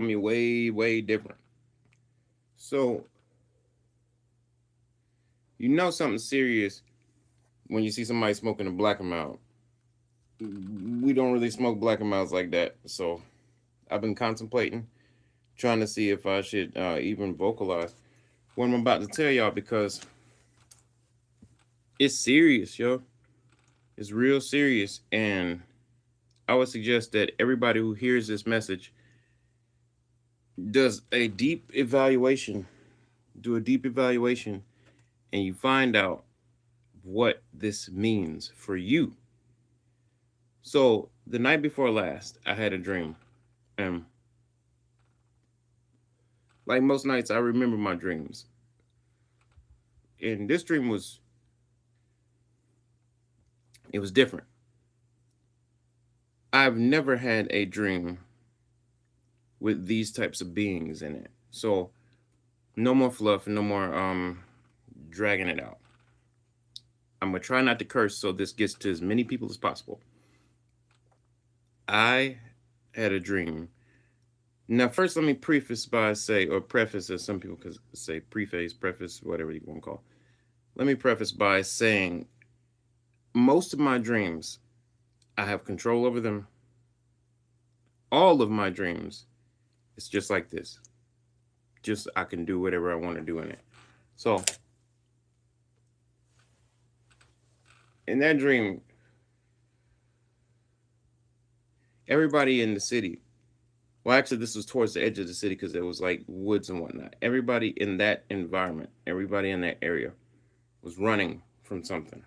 I mean, way, way different. So you know something serious when you see somebody smoking a black and mild. We don't really smoke black and milds like that. So I've been contemplating, trying to see if I should even vocalize what I'm about to tell y'all because it's serious, yo. It's real serious. And I would suggest that everybody who hears this message does a deep evaluation, do a deep evaluation, and you find out what this means for you. So the night before last, I had a dream. And like most nights, I remember my dreams. And this dream was different. I've never had a dream with these types of beings in it. So no more fluff, no more dragging it out. I'm gonna try not to curse so this gets to as many people as possible. I had a dream. Now, first, let me preface by say, or preface, as some people could say, preface, preface, whatever you want to call. Let me preface by saying, most of my dreams, I have control over them. All of my dreams, it's just like this. Just I can do whatever I want to do in it. So, in that dream, everybody in the city, well, actually, this was towards the edge of the city because there was like woods and whatnot. Everybody in that environment, everybody in that area was running from something.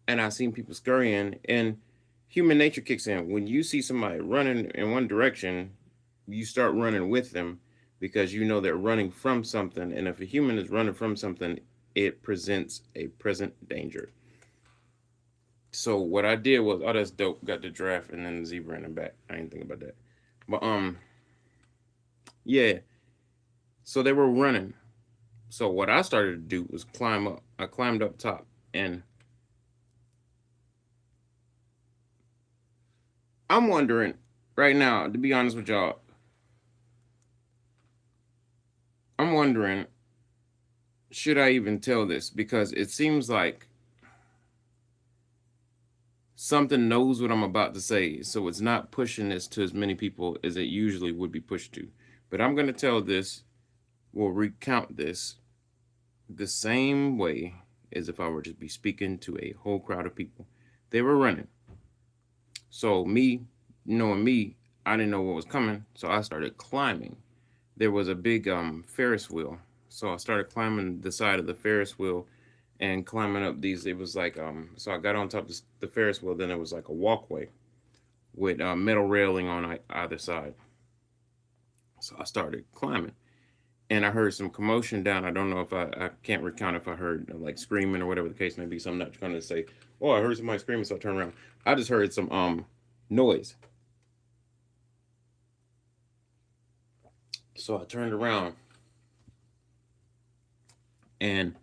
And I seen people scurrying, and human nature kicks in. When you see somebody running in one direction, you start running with them because you know they're running from something. And if a human is running from something, it presents a present danger. So what I did was, oh, that's dope. Got the giraffe and then the zebra in the back. I didn't think about that. But yeah. So they were running. So what I started to do was climb up. I climbed up top, and I'm wondering right now, to be honest with y'all, I'm wondering, should I even tell this? Because it seems like something knows what I'm about to say, so it's not pushing this to as many people as it usually would be pushed to. But I'm going to tell this, or recount this, the same way as if I were to be speaking to a whole crowd of people. They were running. So, me, knowing me, I didn't know what was coming, so I started climbing. There was a big Ferris wheel. So I started climbing the side of the Ferris wheel and climbing up these. It was like so I got on top of the Ferris wheel. Then it was like a walkway with metal railing on either side. So I started climbing, and I heard some commotion down. I don't know if I can't recount if I heard like screaming or whatever the case may be. So I'm not trying to say, oh, I heard somebody screaming, so I turned around. I just heard some noise. So I turned around and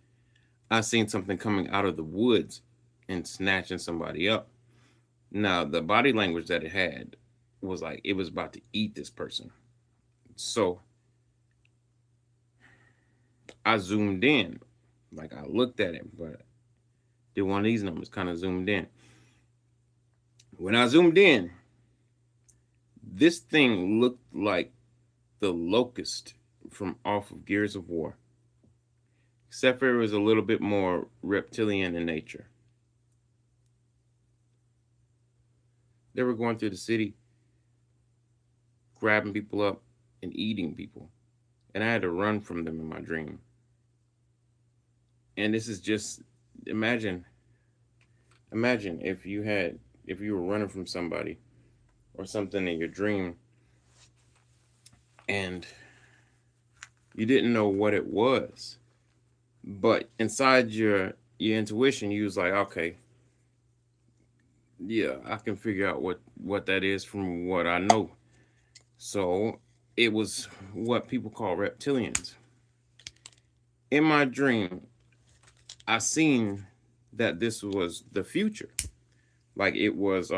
I seen something coming out of the woods and snatching somebody up. Now, the body language that it had was like it was about to eat this person. So I zoomed in, like I looked at it, but did one of these numbers kind of zoomed in. When I zoomed in, this thing looked like the locust from off of Gears of War, except for it was a little bit more reptilian in nature. They were going through the city, grabbing people up and eating people, and I had to run from them in my dream. And this is just imagine, imagine if you were running from somebody or something in your dream, and you didn't know what it was, but inside your intuition, you was like, okay, yeah, I can figure out what that is from what I know. So it was what people call reptilians. In my dream, I seen that this was the future. Like it was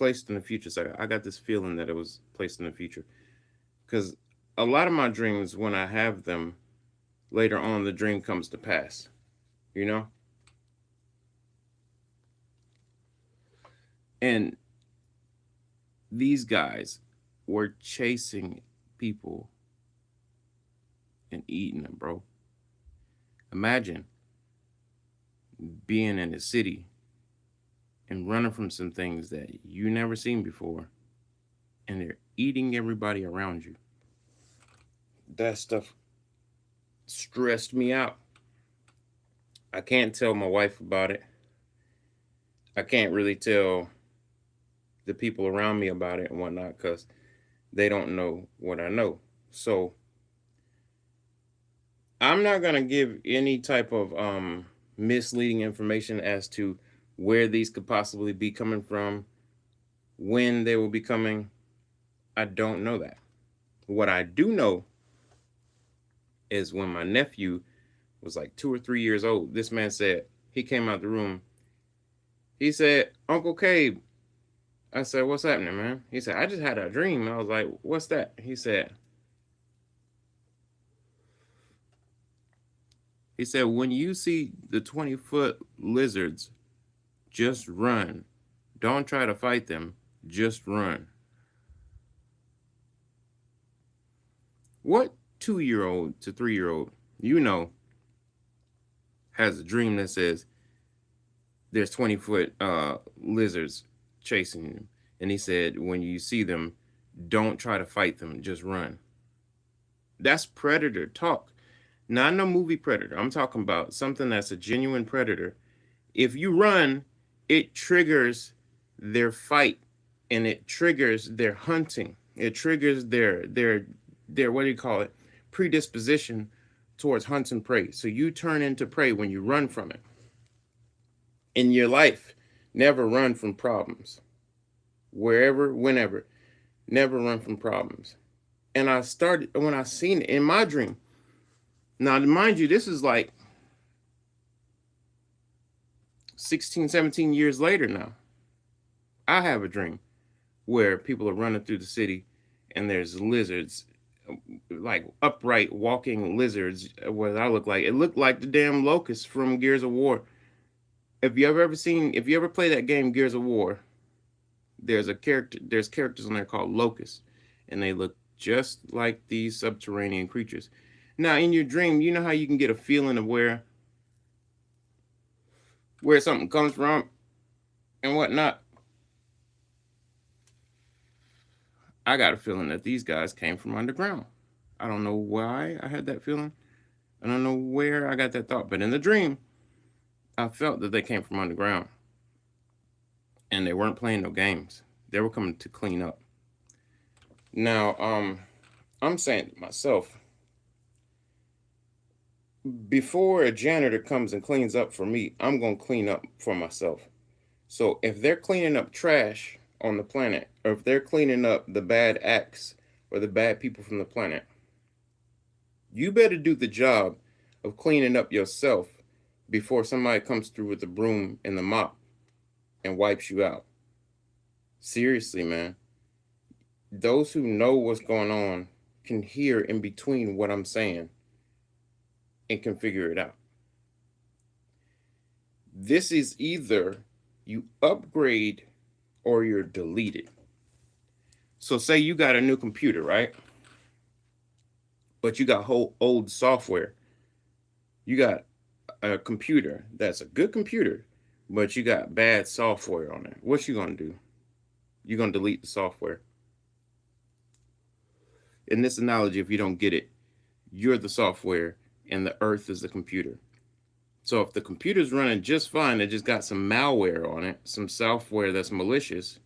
placed in the future. So I got this feeling that it was placed in the future because a lot of my dreams, when I have them, later on the dream comes to pass. You know, and these guys were chasing people and eating them, bro. Imagine being in a city and running from some things that you never seen before, and they're eating everybody around you. That stuff stressed me out. I can't tell my wife about it. I can't really tell the people around me about it and whatnot because they don't know what I know. So I'm not gonna give any type of misleading information as to where these could possibly be coming from, when they will be coming. I don't know that. What I do know is when my nephew was like 2 or 3 years old, this man said, he came out the room. He said, Uncle Cabe. I said, what's happening, man? He said, I just had a dream. I was like, what's that? He said, when you see the 20-foot lizards, just run. Don't try to fight them. Just run. What 2-year-old to 3-year-old, has a dream that says there's 20-foot lizards chasing him? And he said, when you see them, don't try to fight them. Just run. That's predator talk. Not no movie predator. I'm talking about something that's a genuine predator. If you run, it triggers their fight, and it triggers their hunting. It triggers their what do you call it? Predisposition towards hunting prey. So you turn into prey when you run from it. In your life, never run from problems. Wherever, whenever, never run from problems. And I started when I seen it in my dream. Now, mind you, this is like 16, 17 years later now. I have a dream where people are running through the city and there's lizards, like upright walking lizards. What I look like, it looked like the damn locusts from Gears of War. If you ever play that game Gears of War, there's characters on there called locusts, and they look just like these subterranean creatures. Now, in your dream, you know how you can get a feeling of where something comes from and whatnot. I got a feeling that these guys came from underground. I don't know why I had that feeling. I don't know where I got that thought, but in the dream, I felt that they came from underground. And they weren't playing no games. They were coming to clean up. Now, I'm saying to myself, before a janitor comes and cleans up for me, I'm going to clean up for myself. So if they're cleaning up trash on the planet, or if they're cleaning up the bad acts or the bad people from the planet, you better do the job of cleaning up yourself before somebody comes through with the broom and the mop and wipes you out. Seriously, man. Those who know what's going on can hear in between what I'm saying and can figure it out. This is either you upgrade or you're deleted. So say you got a new computer, right? But you got whole old software. You got a computer that's a good computer, but you got bad software on it. What you gonna do? You're gonna delete the software. In this analogy, if you don't get it, you're the software and the earth is the computer. So if the computer's running just fine, it just got some malware on it, some software that's malicious,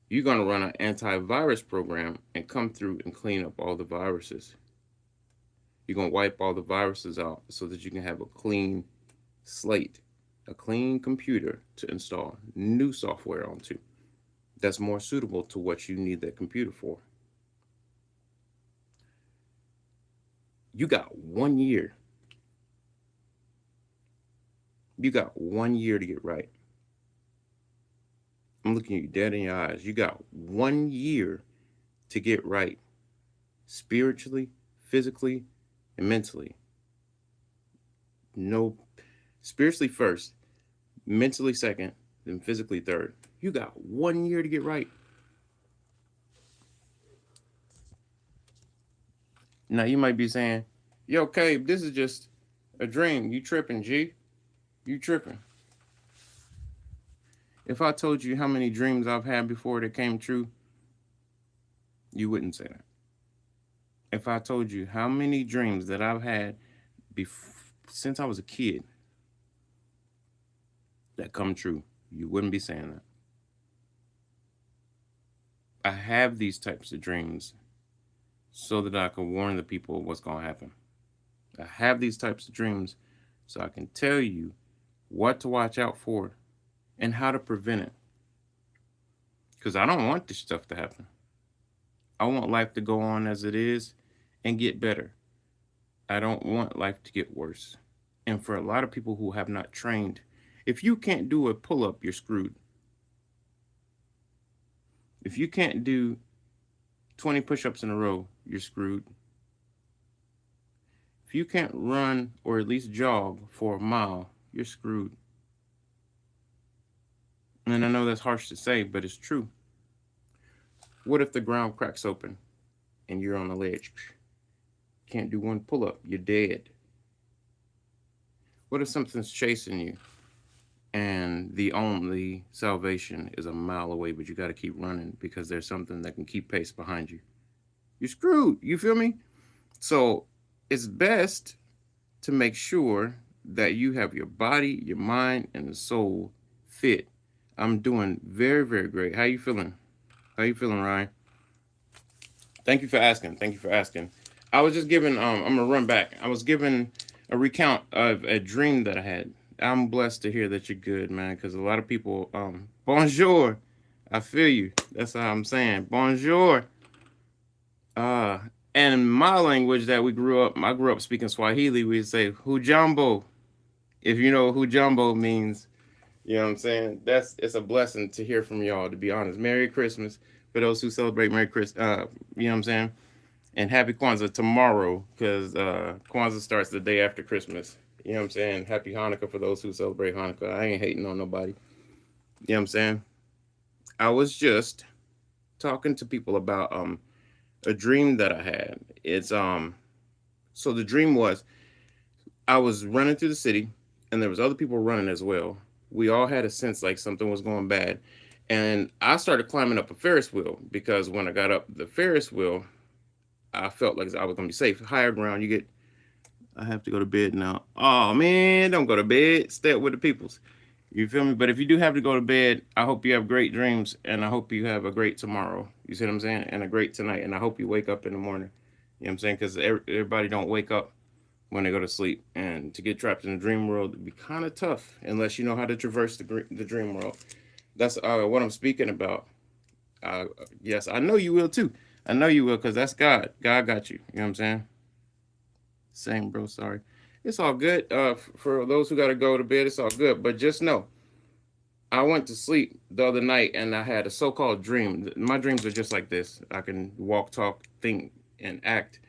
you're going to run an antivirus program and come through and clean up all the viruses. You're going to wipe all the viruses out so that you can have a clean slate, a clean computer to install new software onto that's more suitable to what you need that computer for. You got 1 year. You got 1 year to get right. I'm looking you dead in your eyes. You got 1 year to get right spiritually, physically, and mentally. No, spiritually first, mentally second, then physically third. You got 1 year to get right. Now you might be saying, "Yo, Cabe, this is just a dream. You tripping, G? You tripping?" If I told you how many dreams I've had before that came true, you wouldn't say that. If I told you how many dreams that I've had since I was a kid that come true, you wouldn't be saying that. I have these types of dreams so that I can warn the people what's going to happen. I have these types of dreams so I can tell you what to watch out for and how to prevent it. Because I don't want this stuff to happen. I want life to go on as it is and get better. I don't want life to get worse. And for a lot of people who have not trained, if you can't do a pull up, you're screwed. If you can't do 20 push ups in a row, you're screwed. If you can't run or at least jog for a mile, you're screwed. And I know that's harsh to say, but it's true. What if the ground cracks open and you're on the ledge? Can't do one pull up, you're dead. What if something's chasing you and the only salvation is a mile away, but you got to keep running because there's something that can keep pace behind you? You're screwed. You feel me? So it's best to make sure that you have your body, your mind, and the soul fit. I'm doing very, very great. How you feeling? How you feeling, Ryan? Thank you for asking. Thank you for asking. I was just giving, I'm going to run back. I was giving a recount of a dream that I had. I'm blessed to hear that you're good, man, because a lot of people, bonjour. I feel you. That's how I'm saying. Bonjour. And in my language that I grew up speaking Swahili, we'd say hujambo. If you know what hujambo means, you know what I'm saying? It's a blessing to hear from y'all, to be honest. Merry Christmas for those who celebrate Merry Christmas. You know what I'm saying? And happy Kwanzaa tomorrow, because Kwanzaa starts the day after Christmas. You know what I'm saying? Happy Hanukkah for those who celebrate Hanukkah. I ain't hating on nobody. You know what I'm saying? I was just talking to people about a dream that I had. It's so the dream was I was running through the city and there was other people running as well. We all had a sense like something was going bad. And I started climbing up a Ferris wheel because when I got up the Ferris wheel, I felt like I was gonna be safe. Higher ground, I have to go to bed now. Oh man, don't go to bed. Stay up with the peoples. You feel me? But if you do have to go to bed, I hope you have great dreams and I hope you have a great tomorrow. You see what I'm saying? And a great tonight. And I hope you wake up in the morning. You know what I'm saying? Because everybody don't wake up when they go to sleep. And to get trapped in the dream world would be kind of tough unless you know how to traverse the dream world. That's what I'm speaking about. Yes, I know you will too. I know you will because that's God. God got you. You know what I'm saying? Same, bro. Sorry. It's all good. For those who got to go to bed, it's all good. But just know, I went to sleep the other night and I had a so-called dream. My dreams are just like this. I can walk, talk, think, and act.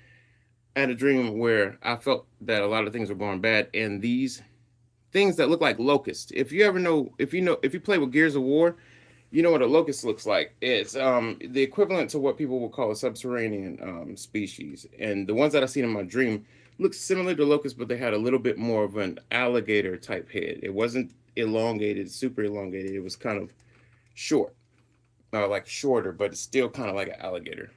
I had a dream where I felt that a lot of things were going bad, and these things that look like locusts. If you play with Gears of War, you know what a locust looks like. It's the equivalent to what people would call a subterranean species. And the ones that I seen in my dream looked similar to locusts, but they had a little bit more of an alligator type head. It wasn't elongated, super elongated. It was kind of short, like shorter, but it's still kind of like an alligator.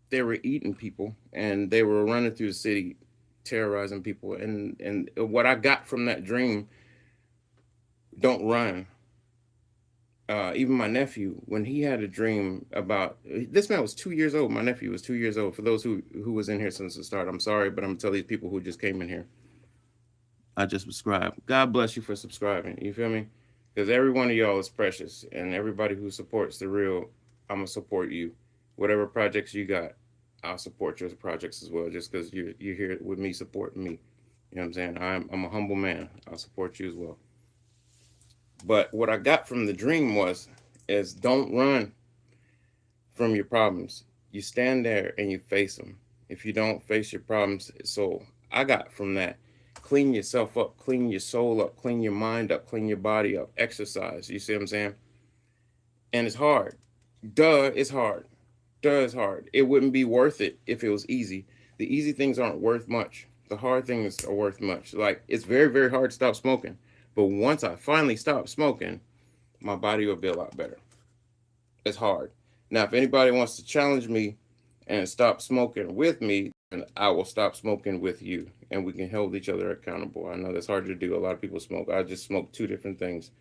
They were eating people, and they were running through the city, terrorizing people. And what I got from that dream, don't run. Even my nephew, when he had a dream about this man was 2 years old. My nephew was 2 years old. For those who was in here since the start, I'm sorry, but I'm gonna tell these people who just came in here. I just subscribed. God bless you for subscribing. You feel me? Because every one of y'all is precious, and everybody who supports the real, I'm gonna support you. Whatever projects you got, I'll support your projects as well. Just because you're here with me, supporting me. You know what I'm saying? I'm a humble man. I'll support you as well. But what I got from the dream was is don't run from your problems. You stand there and you face them. If you don't face your problems, so I got from that, clean yourself up, clean your soul up, clean your mind up, clean your body up, exercise. You see what I'm saying? And it's hard. Duh, it's hard. Duh, it's hard. It wouldn't be worth it if it was easy. The easy things aren't worth much. The hard things are worth much. Like, it's very, very hard to stop smoking. But once I finally stop smoking, my body will be a lot better. It's hard. Now, if anybody wants to challenge me and stop smoking with me, then I will stop smoking with you, and we can hold each other accountable. I know that's hard to do. A lot of people smoke. I just smoke two different things,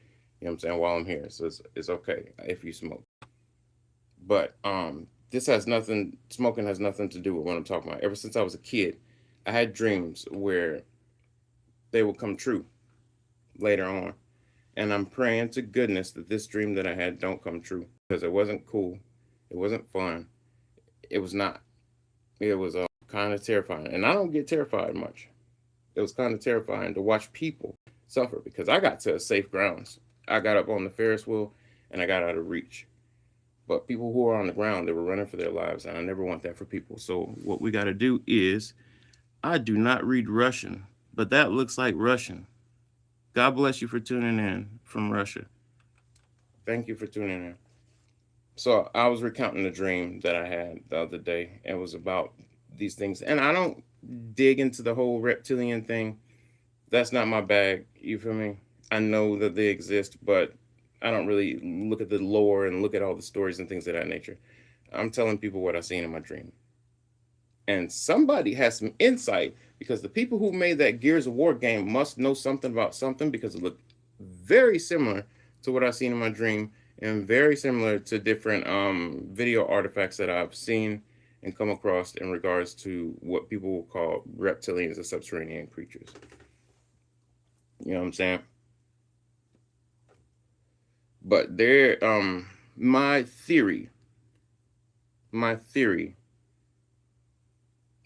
you know what I'm saying, while I'm here. So it's okay if you smoke. But this has nothing, smoking has nothing to do with what I'm talking about. Ever since I was a kid, I had dreams where they would come true later on. And I'm praying to goodness that this dream that I had don't come true, because it wasn't cool. It wasn't fun. It was not. It was kind of terrifying. And I don't get terrified much. It was kind of terrifying to watch people suffer, because I got to safe grounds. I got up on the Ferris wheel and I got out of reach. But people who are on the ground, they were running for their lives, and I never want that for people. So what we got to do is, I do not read Russian, but that looks like Russian. God bless you for tuning in from Russia. Thank you for tuning in. So I was recounting a dream that I had the other day. It was about these things. And I don't dig into the whole reptilian thing. That's not my bag. You feel me? I know that they exist, but I don't really look at the lore and look at all the stories and things of that nature. I'm telling people what I seen in my dream. And somebody has some insight, because the people who made that Gears of War game must know something about something, because it looked very similar to what I seen in my dream, and very similar to different video artifacts that I've seen and come across in regards to what people will call reptilians or subterranean creatures. You know what I'm saying? But there, my theory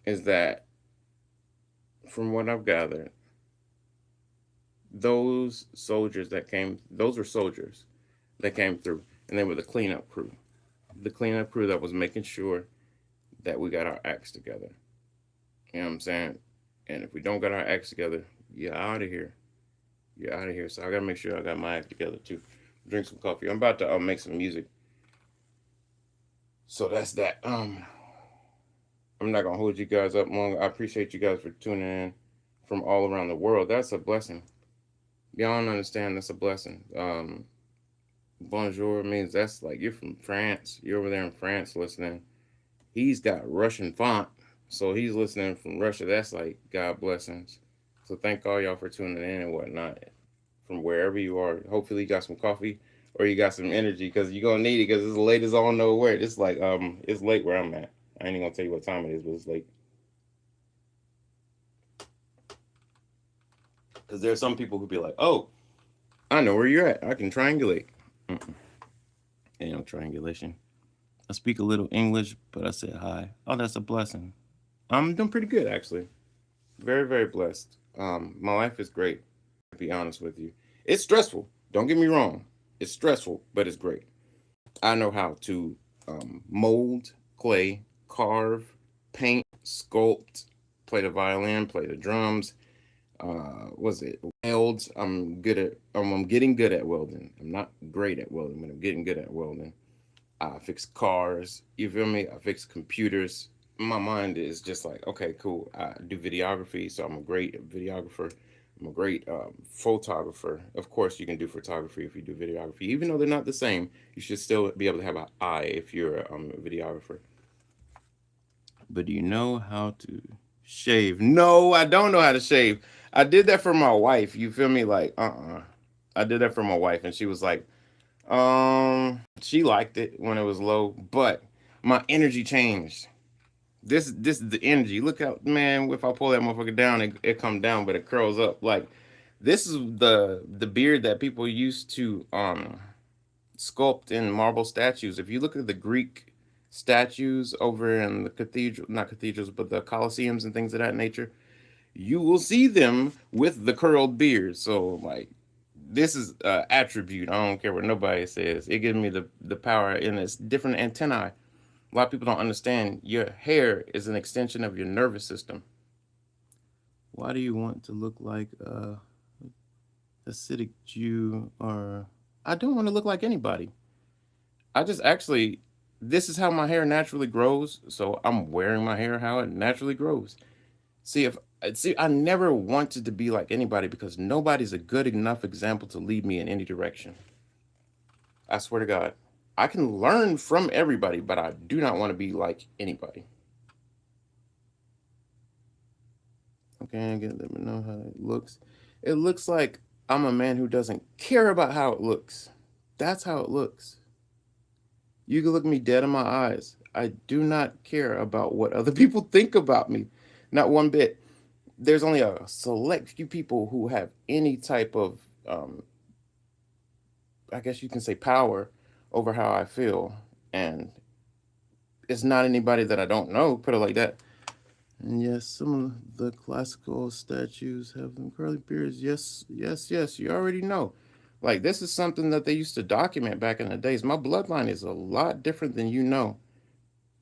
is that, from what I've gathered, those were soldiers that came through, and they were the cleanup crew. The cleanup crew that was making sure that we got our acts together. You know what I'm saying? And if we don't got our acts together, you're out of here. You're out of here. So I gotta make sure I got my act together too. Drink some coffee. I'm about to make some music. So that's that. I'm not gonna hold you guys up long. I appreciate you guys for tuning in from all around the world. That's a blessing. Y'all don't understand, that's a blessing. Bonjour means that's like you're from France. You're over there in France listening. He's got Russian font, so he's listening from Russia. That's like God blessings. So thank all y'all for tuning in and whatnot from wherever you are. Hopefully you got some coffee or you got some energy, because you're gonna need it, because it's late as all nowhere. It's like it's late where I'm at. I ain't even gonna tell you what time it is, but it's late. Because there are some people who be like, oh, I know where you're at. I can triangulate. Ain't no triangulation. I speak a little English, but I said hi. Oh, that's a blessing. I'm doing pretty good, actually. Very, very blessed. My life is great, to be honest with you. It's stressful. Don't get me wrong. It's stressful, but it's great. I know how to mold, clay, carve, paint, sculpt, play the violin, play the drums. Weld? I'm getting good at welding. I'm not great at welding, but I'm getting good at welding. I fix cars. You feel me? I fix computers. My mind is just like, okay, cool. I do videography, so I'm a great videographer. I'm a great photographer. Of course, you can do photography if you do videography. Even though they're not the same, you should still be able to have an eye if you're a videographer. But do you know how to shave? No, I don't know how to shave. I did that for my wife. You feel me? Like, I did that for my wife, and she was like, she liked it when it was low, but my energy changed. This is the energy. Look out, man. If I pull that motherfucker down, it come down, but it curls up. Like, this is the beard that people used to sculpt in marble statues. If you look at the Greek statues over in the not cathedrals, but the Colosseums and things of that nature, you will see them with the curled beard. So, like, this is attribute. I don't care what nobody says. It gives me the power, and it's different antennae. A lot of people don't understand. Your hair is an extension of your nervous system. Why do you want to look like a Hasidic Jew? Or I don't want to look like anybody. I just actually, this is how my hair naturally grows. So I'm wearing my hair how it naturally grows. See, I never wanted to be like anybody because nobody's a good enough example to lead me in any direction. I swear to God. I can learn from everybody, but I do not want to be like anybody. Okay, again, let me know how it looks. It looks like I'm a man who doesn't care about how it looks. That's how it looks. You can look me dead in my eyes. I do not care about what other people think about me. Not one bit. There's only a select few people who have any type of, I guess you can say, power over how I feel. And it's not anybody that I don't know, put it like that. And yes, some of the classical statues have them curly beards. Yes, yes, yes, you already know. Like, this is something that they used to document back in the days. My bloodline is a lot different than you know.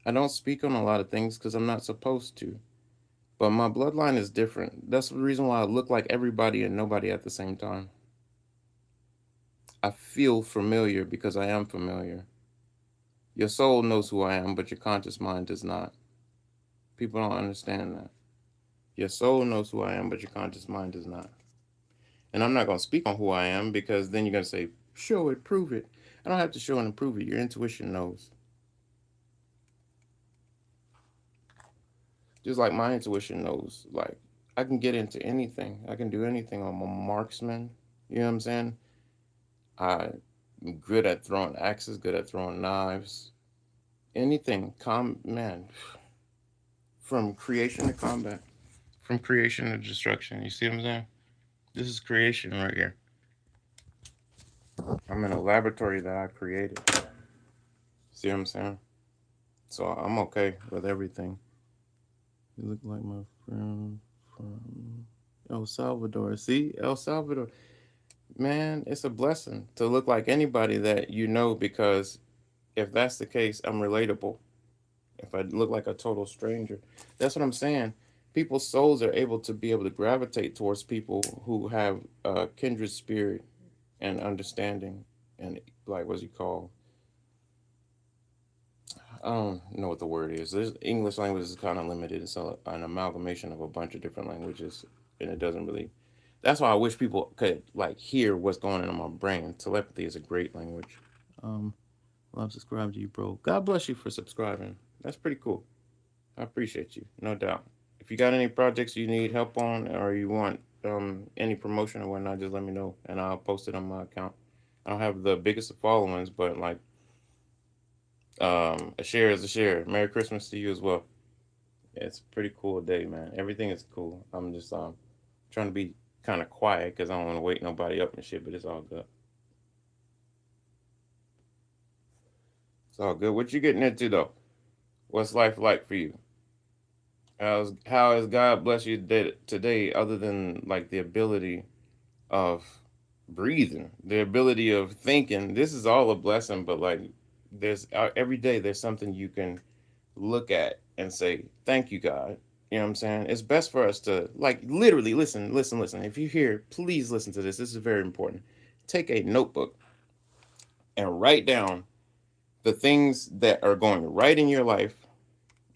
I don't speak on a lot of things because I'm not supposed to. But my bloodline is different. That's the reason why I look like everybody and nobody at the same time. I feel familiar because I am familiar. Your soul knows who I am, but your conscious mind does not. People don't understand that. Your soul knows who I am, but your conscious mind does not. And I'm not going to speak on who I am because then you're going to say, show it, prove it. I don't have to show it and prove it. Your intuition knows. Just like my intuition knows. Like, I can get into anything. I can do anything. I'm a marksman. You know what I'm saying? I'm good at throwing axes, good at throwing knives. Anything. Man. From creation to combat. From creation to destruction. You see what I'm saying? This is creation right here. I'm in a laboratory that I created. See what I'm saying? So I'm okay with everything. You look like my friend from El Salvador. See? El Salvador. Man, it's a blessing to look like anybody that you know because if that's the case, I'm relatable. If I look like a total stranger, that's what I'm saying. People's souls are able to be able to gravitate towards people who have a kindred spirit and understanding and like what's he called? I don't know what the word is. There's English language is kind of limited. It's an amalgamation of a bunch of different languages, and it doesn't really. That's why I wish people could like hear what's going on in my brain. Telepathy is a great language. Um, well, I'm subscribed to you, bro. God bless you for subscribing. That's pretty cool. I appreciate you, no doubt. If you got any projects you need help on, or you want any promotion or whatnot, just let me know, and I'll post it on my account. I don't have the biggest of followings, but like a share is a share. Merry Christmas to you as well. It's a pretty cool day, man. Everything is cool. I'm just trying to be kind of quiet because I don't want to wake nobody up and shit, but it's all good. It's all good. What you getting into though? What's life like for you? How has God blessed you today other than like the ability of breathing, the ability of thinking? This is all a blessing, but like there's every day there's something you can look at and say, thank you, God. You know what I'm saying? It's best for us to like literally listen, listen, listen. If you hear, please listen to this. This is very important. Take a notebook and write down the things that are going right in your life.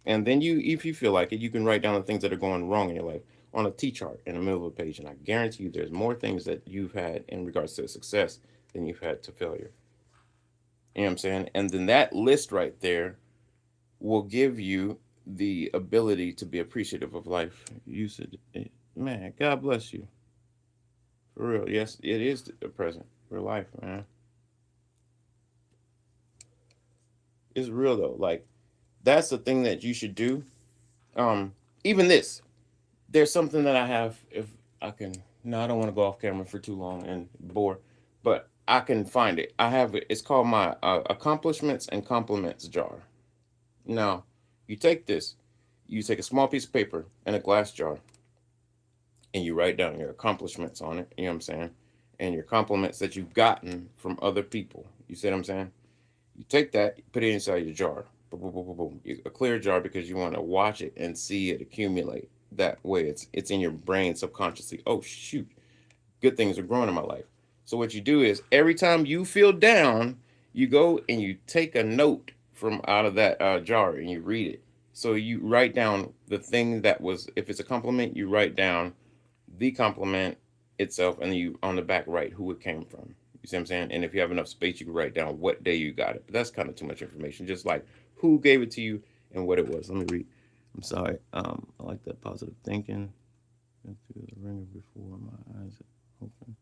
And then you, if you feel like it, you can write down the things that are going wrong in your life on a T chart in the middle of a page. And I guarantee you there's more things that you've had in regards to success than you've had to failure. You know what I'm saying? And then that list right there will give you the ability to be appreciative of life. You said, man, God bless you. For real. Yes, it is the present for life, man. It's real though. Like that's the thing that you should do. Um, Even this, there's something that I have. If I can, no, I don't want to go off camera for too long and bore, but I can find it. I have it. It's called my accomplishments and compliments jar. Now, you take this, you take a small piece of paper and a glass jar, and you write down your accomplishments on it. You know what I'm saying? and your compliments that you've gotten from other people. You see what I'm saying? You take that, put it inside your jar. Boom, boom, boom, boom, boom. A clear jar because you want to watch it and see it accumulate. That way, it's in your brain subconsciously. Oh shoot, good things are growing in my life. So what you do is every time you feel down, you go and you take a note from out of that jar and you read it. So you write down the thing that was, if it's a compliment, you write down the compliment itself, and then you on the back write who it came from. You see what I'm saying? And if you have enough space, you can write down what day you got it. But that's kind of too much information. Just like who gave it to you and what it was. Let me read. I'm sorry. I like that positive thinking. Went through the ringer before my eyes open,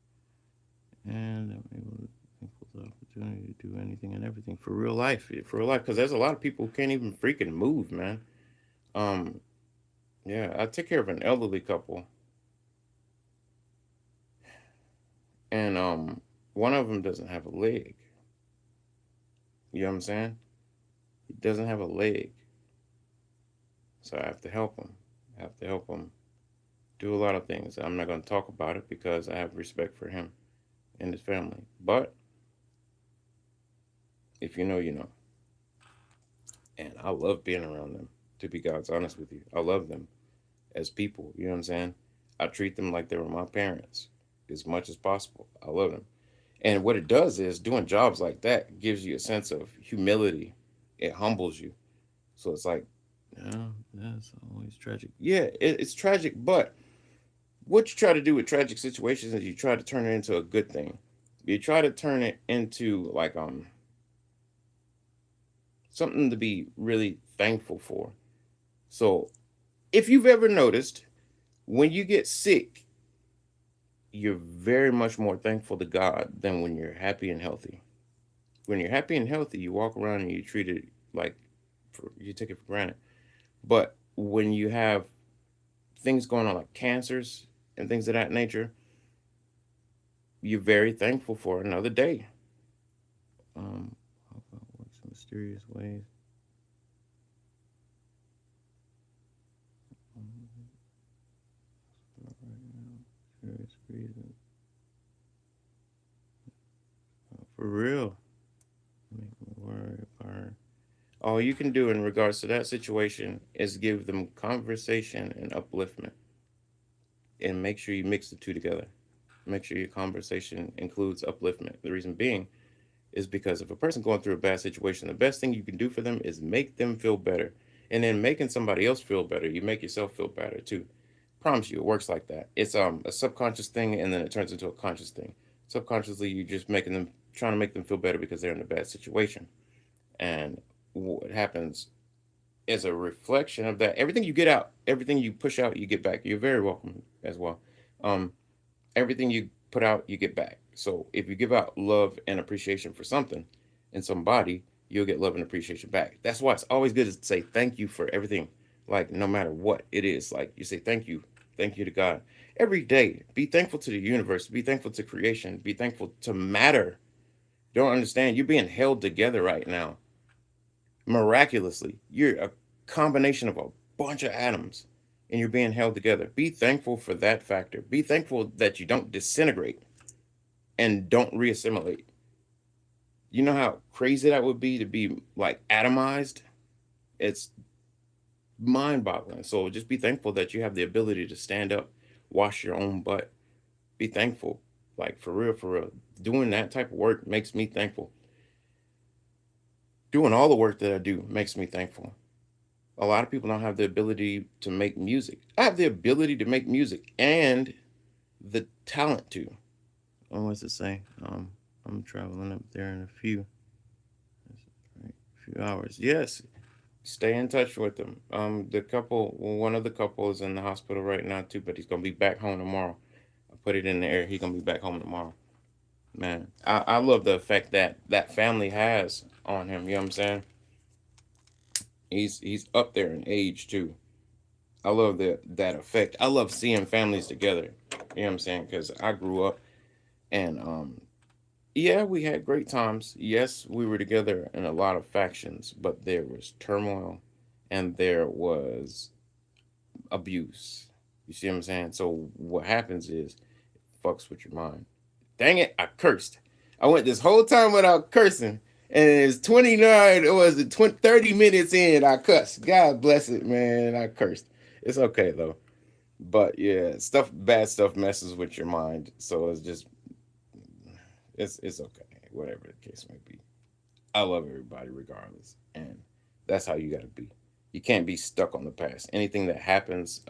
and I'm able to thankful the opportunity to do anything and everything for real life. For real life, because there's a lot of people who can't even freaking move, man. Um, yeah, I take care of an elderly couple, and one of them doesn't have a leg. You know what I'm saying? He doesn't have a leg, so I have to help him. I have to help him do a lot of things. I'm not going to talk about it because I have respect for him and his family. But if you know, you know. And I love being around them. To be God's honest with you, I love them as people. You know what I'm saying? I treat them like they were my parents as much as possible. I love them. And what it does is doing jobs like that gives you a sense of humility. It humbles you. So it's like, no, that's always tragic. Yeah, it's tragic, but what you try to do with tragic situations is you try to turn it into a good thing. You try to turn it into like something to be really thankful for. So if you've ever noticed, when you get sick, you're very much more thankful to God than when you're happy and healthy. When you're happy and healthy, you walk around and you treat it like you take it for granted. But when you have things going on like cancers and things of that nature, you're very thankful for another day. How about works in mysterious ways? Serious reason. For real. Make me worry about her. All you can do in regards to that situation is give them conversation and upliftment, and make sure you mix the two together. Make sure your conversation includes upliftment. The reason being is because if a person going through a bad situation, the best thing you can do for them is make them feel better. And then making somebody else feel better, you make yourself feel better too. Promise you, it works like that. It's a subconscious thing, and then it turns into a conscious thing. Subconsciously, you're just making them trying to make them feel better because they're in a bad situation. And what happens is a reflection of that. Everything you get out, everything you push out, you get back. You're very welcome as well. Um, Everything you put out, you get back. So if you give out love and appreciation for something in somebody, you'll get love and appreciation back. That's why it's always good to say thank you for everything. Like no matter what it is, like you say thank you to God every day. Be thankful to the universe. Be thankful to creation. Be thankful to matter. Don't understand? You're being held together right now miraculously. You're a combination of a bunch of atoms and you're being held together. Be thankful for that factor. Be thankful that you don't disintegrate and don't reassimilate. You know how crazy that would be to be like atomized? It's mind boggling. So just be thankful that you have the ability to stand up, wash your own butt. Be thankful. Like for real, for real. Doing that type of work makes me thankful. Doing all the work that I do makes me thankful. A lot of people don't have the ability to make music. I have the ability to make music and the talent to. Oh, what's it say? I'm traveling up there in a few hours. Yes, stay in touch with them. The couple, well, one of the couple is in the hospital right now too, but he's gonna be back home tomorrow. I put it in the air. He's gonna be back home tomorrow. Man, I love the effect that that family has on him. You know what I'm saying? He's up there in age too. I love that effect. I love seeing families together. You know what I'm saying? Because I grew up and yeah, we had great times. Yes, we were together in a lot of factions, but there was turmoil and there was abuse. You see what I'm saying? So what happens is it fucks with your mind. Dang it, I cursed. I went this whole time without cursing. And it's 29, or was it 20, 30 minutes in, I cussed. God bless it, man. I cursed. It's okay, though. But yeah, bad stuff messes with your mind. So it's okay. Whatever the case may be. I love everybody regardless. And that's how you got to be. You can't be stuck on the past. Anything that happens,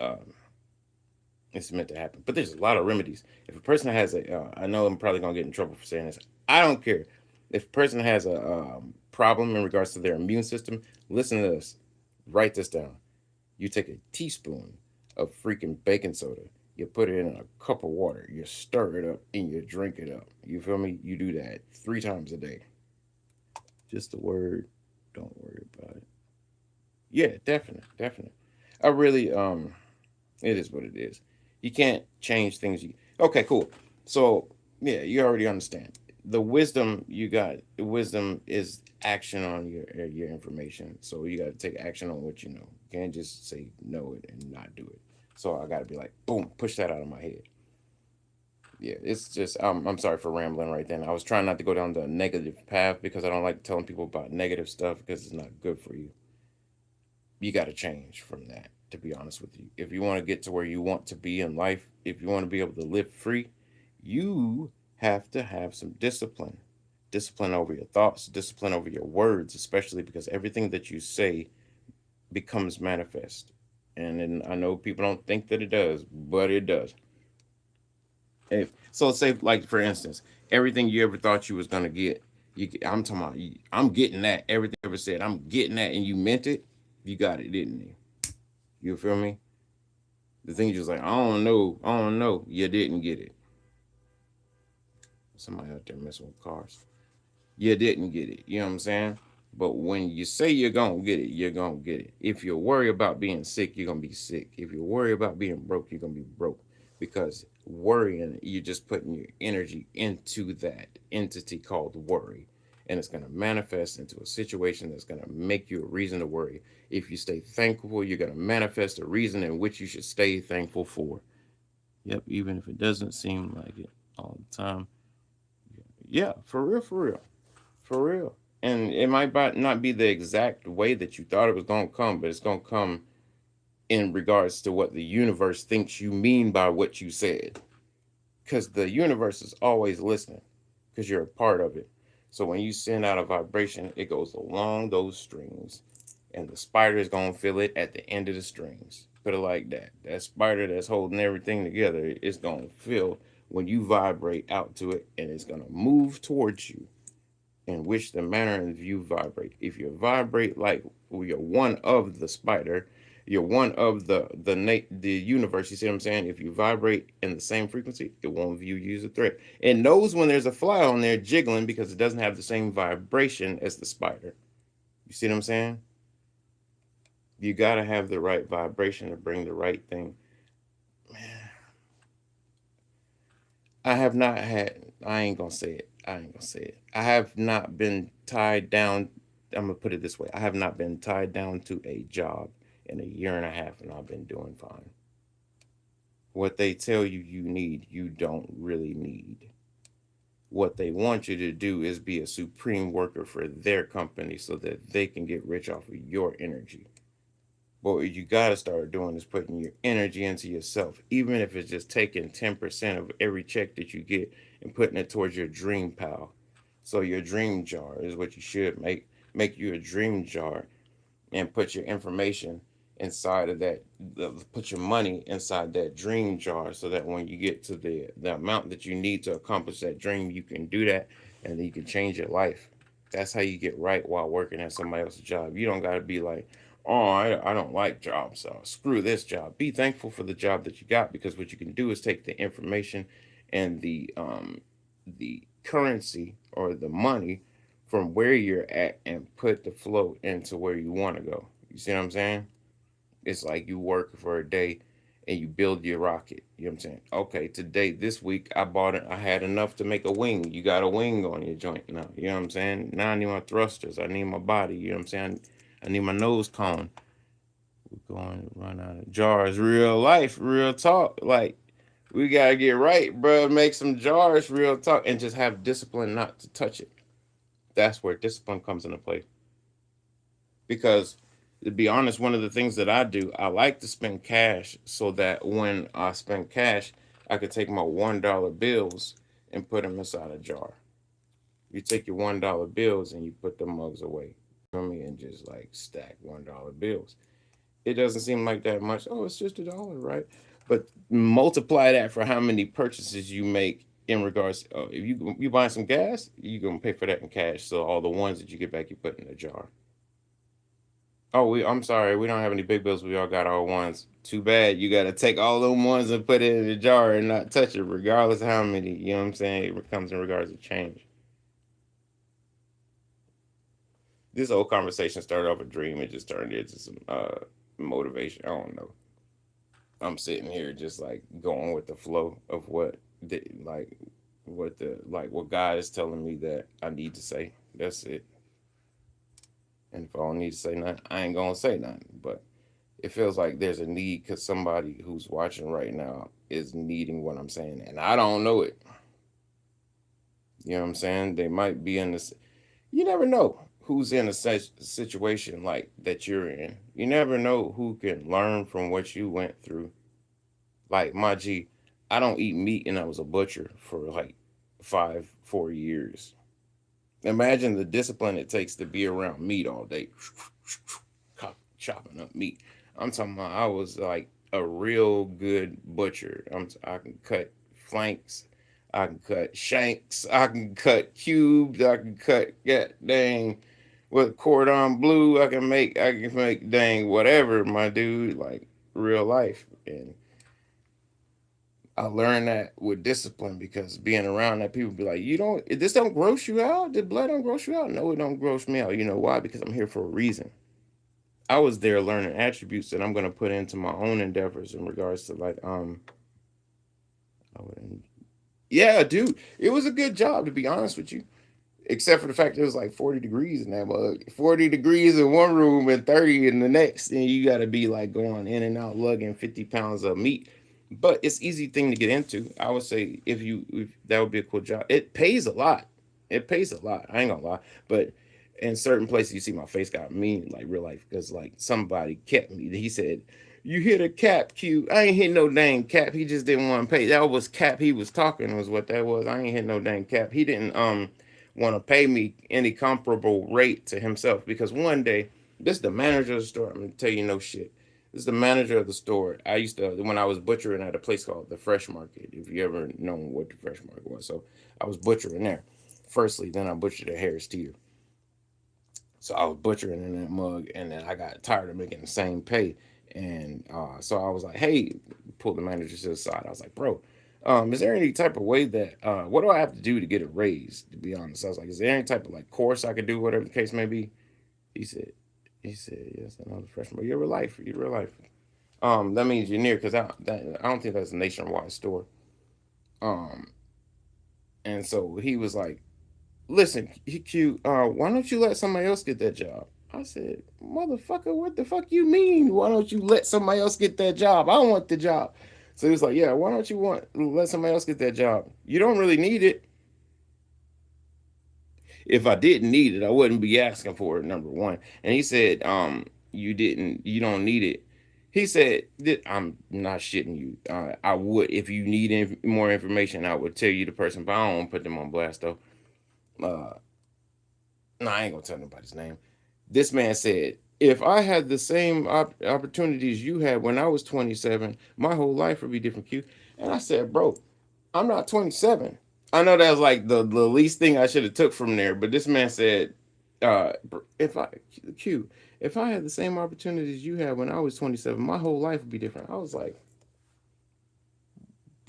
it's meant to happen. But there's a lot of remedies. If a person has I know I'm probably gonna get in trouble for saying this. I don't care. If a person has a problem in regards to their immune system, listen to this. Write this down. You take a teaspoon of freaking baking soda. You put it in a cup of water. You stir it up and you drink it up. You feel me? You do that 3 times a day. Just a word. Don't worry about it. Yeah, definitely, definitely. I really it is what it is. You can't change things. Okay, cool. So yeah, you already understand. The wisdom you got. The wisdom is action on your information. So you got to take action on what you know. You can't just say know it and not do it. So I got to be like, boom, push that out of my head. Yeah, it's just I'm sorry for rambling right then. I was trying not to go down the negative path because I don't like telling people about negative stuff because it's not good for you. You got to change from that, to be honest with you. If you want to get to where you want to be in life, if you want to be able to live free, you have to have some discipline. Discipline over your thoughts, discipline over your words, especially because everything that you say becomes manifest. And then I know people don't think that it does, but it does. So say, like, for instance, everything you ever thought you was gonna get, I'm talking about, I'm getting that. Everything you ever said, I'm getting that, and you meant it. You got it, didn't you? You feel me? The thing you just like, I don't know. You didn't get it. Somebody out there messing with cars. You didn't get it. You know what I'm saying? But when you say you're gonna get it, you're gonna get it. If you're worried about being sick, you're gonna be sick. If you're worried about being broke, you're gonna be broke. Because worrying, you're just putting your energy into that entity called worry. And it's gonna manifest into a situation that's gonna make you a reason to worry. If you stay thankful, you're gonna manifest a reason in which you should stay thankful for. Yep, even if it doesn't seem like it all the time. Yeah, for real, for real. For real. And it might not be the exact way that you thought it was going to come, but it's going to come in regards to what the universe thinks you mean by what you said. Because the universe is always listening because you're a part of it. So when you send out a vibration, it goes along those strings, and the spider is going to feel it at the end of the strings. Put it like that. That spider that's holding everything together is going to feel when you vibrate out to it, and it's going to move towards you in which the manner of you vibrate. If you vibrate like you're one of the spider, you're one of the universe. You see what I'm saying? If you vibrate in the same frequency, it won't view you as a threat. It knows when there's a fly on there jiggling because it doesn't have the same vibration as the spider. You see what I'm saying? You gotta have the right vibration to bring the right thing. I have not had. I ain't gonna say it. I ain't gonna say it. I have not been tied down. I'm gonna put it this way. I have not been tied down to a job in a year and a half, and I've been doing fine. What they tell you you need, you don't really need. What they want you to do is be a supreme worker for their company so that they can get rich off of your energy. But what you got to start doing is putting your energy into yourself, even if it's just taking 10% of every check that you get and putting it towards your dream pal. So your dream jar is what you should make. Make you a dream jar and put your information inside of that. Put your money inside that dream jar so that when you get to the amount that you need to accomplish that dream, you can do that and then you can change your life. That's how you get right while working at somebody else's job. You don't got to be like, oh, I don't like jobs, so screw this job. Be thankful for the job that you got, because what you can do is take the information and the currency or the money from where you're at and put the flow into where you want to go. You see what I'm saying? It's like you work for a day and you build your rocket. You know what I'm saying? Okay, today, this week, I bought it. I had enough to make a wing. You got a wing on your joint now. You know what I'm saying? Now I need my thrusters. I need my body. You know what I'm saying? I need my nose cone. We're going to run out of jars. Real life, real talk. Like, We gotta get right, bro. Make some jars, real talk, and just have discipline not to touch it. That's where discipline comes into play. Because to be honest, one of the things that I do, I like to spend cash so that when I spend cash, I could take my $1 bills and put them inside a jar. You take your $1 bills and you put the mugs away. You know what I mean? And just like stack $1 bills. It doesn't seem like that much. Oh, it's just $1, right? But multiply that for how many purchases you make in regards. If you buying some gas, you gonna pay for that in cash. So all the ones that you get back, you put in a jar. Oh, I'm sorry, we don't have any big bills. We all got our ones. Too bad. You got to take all them ones and put it in the jar and not touch it, regardless of how many. You know what I'm saying? It comes in regards to change. This whole conversation started off a dream. It just turned into some motivation. I don't know. I'm sitting here just like going with the flow of what God is telling me that I need to say. That's it. And if I don't need to say nothing, I ain't gonna say nothing. But it feels like there's a need because somebody who's watching right now is needing what I'm saying, and I don't know it. You know what I'm saying? They might be in this. You never know who's in a situation like that you're in. You never know who can learn from what you went through. Like my G, I don't eat meat, and I was a butcher for like 4 years. Imagine the discipline it takes to be around meat all day, chopping up meat. I'm talking about I was like a real good butcher. I can cut flanks, I can cut shanks, I can cut cubes, I can cut dang with cordon bleu. I can make dang whatever, my dude, like real life. And I learned that with discipline because being around that people be like, you don't this don't gross you out? The blood don't gross you out? No, it don't gross me out. You know why? Because I'm here for a reason. I was there learning attributes that I'm gonna put into my own endeavors in regards to like I would, yeah, dude. It was a good job to be honest with you. Except for the fact it was like 40 degrees in that mug. 40 degrees in one room and 30 in the next. And you gotta be like going in and out lugging 50 pounds of meat. But it's easy thing to get into. I would say if that would be a cool job. It pays a lot. It pays a lot. I ain't gonna lie. But in certain places you see my face got mean like real life because like somebody kept me. He said, "You hit a cap, Q." I ain't hit no dang cap. He just didn't want to pay. That was cap. He was talking was what that was. I ain't hit no dang cap. He didn't want to pay me any comparable rate to himself because one day this is the manager of the store. I'm gonna tell you no shit. This is the manager of the store. I used to when I was butchering at a place called the Fresh Market. If you ever known what the Fresh Market was, so I was butchering there. Firstly, then I butchered at Harris Teeter. So I was butchering in that mug, and then I got tired of making the same pay, and so I was like, "Hey," pulled the manager to the side. I was like, "Bro, is there any type of way that what do I have to do to get a raise?" To be honest, I was like, "Is there any type of like course I could do, whatever the case may be?" He said, "He said yes, another freshman. You're real life. You're real life." That means you're near because I don't think that's a nationwide store. Um, and so he was like, "Listen, Q, why don't you let somebody else get that job?" I said, "Motherfucker, what the fuck you mean? Why don't you let somebody else get that job? I want the job." So he was like, "Yeah, why don't you let somebody else get that job? You don't really need it." If I didn't need it, I wouldn't be asking for it, number one. And he said, you don't need it. He said that I'm not shitting you. I would, if you need more information, I would tell you the person, but I don't put them on blast though. Uh, no, I ain't gonna tell nobody's name. This man said, if I had the same opportunities you had when I was 27, my whole life would be different, Q. And I said, bro, I'm not 27. I know that's like the least thing I should have took from there, but this man said, if I Q, if I had the same opportunities you had when I was 27, my whole life would be different. I was like,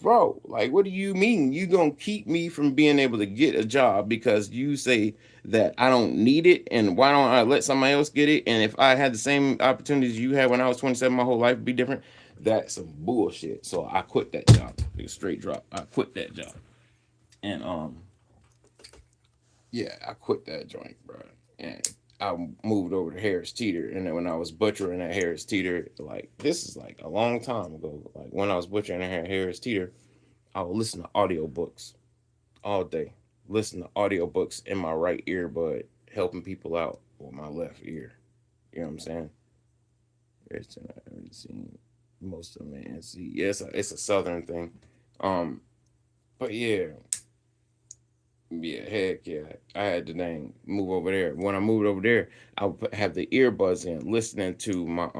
bro, like, what do you mean? You gonna keep me from being able to get a job because you say that I don't need it, and why don't I let somebody else get it? And if I had the same opportunities you had when I was 27, my whole life would be different. That's some bullshit. So I quit that job. Like a straight drop. I quit that job. And yeah, I quit that joint, bro. And I moved over to Harris Teeter. And then when I was butchering at Harris Teeter, like this is like a long time ago. Like when I was butchering at Harris Teeter, I will listen to audiobooks all day. Listen to audiobooks in my right earbud, helping people out with my left ear. You know what I'm saying? It's I haven't seen most of them. Man, see, yeah, it's a southern thing. Um, but yeah, yeah, heck yeah. I had to dang move over there. When I moved over there, I would have the earbuds in, listening to my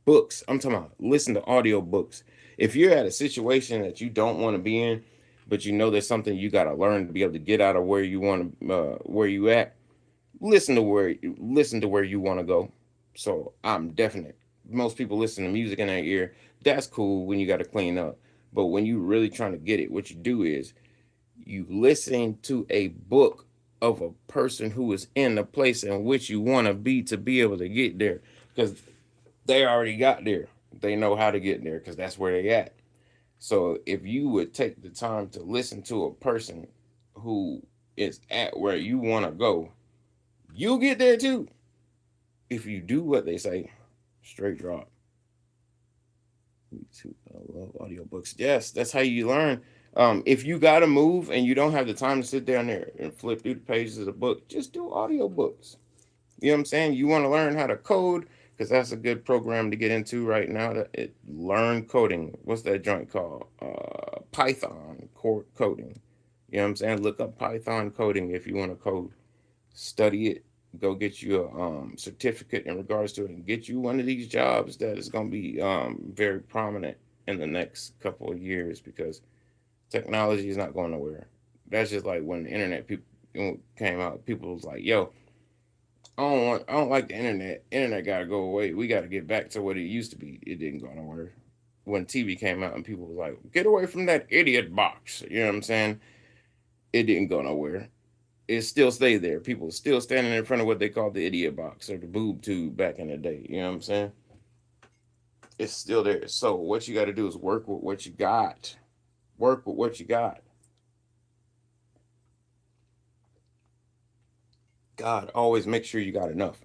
books. I'm talking about listen to audio books. If you're at a situation that you don't want to be in, but you know there's something you got to learn to be able to get out of where you want to, where you at, listen to where you want to go. So I'm definite. Most people listen to music in their ear. That's cool when you got to clean up. But when you really trying to get it, what you do is you listen to a book of a person who is in the place in which you want to be able to get there. Because they already got there. They know how to get there because that's where they at. So if you would take the time to listen to a person who is at where you want to go, you'll get there too. If you do what they say, straight drop. Me too. I love audiobooks. Yes, that's how you learn. If you gotta move and you don't have the time to sit down there and flip through the pages of the book, just do audiobooks. You know what I'm saying? You want to learn how to code because that's a good program to get into right now. Learn coding. What's that joint called? Python coding. You know what I'm saying? Look up Python coding if you want to code. Study it. Go get you a certificate in regards to it, and get you one of these jobs that is going to be very prominent in the next couple of years because technology is not going nowhere. That's just like when the internet people came out. People was like, "Yo, I don't like the internet. Internet gotta go away. We gotta get back to what it used to be." It didn't go nowhere. When TV came out and people was like, "Get away from that idiot box." You know what I'm saying? It didn't go nowhere. It still stayed there. People still standing in front of what they called the idiot box or the boob tube back in the day. You know what I'm saying? It's still there. So what you got to do is work with what you got. Work with what you got. God, always make sure you got enough.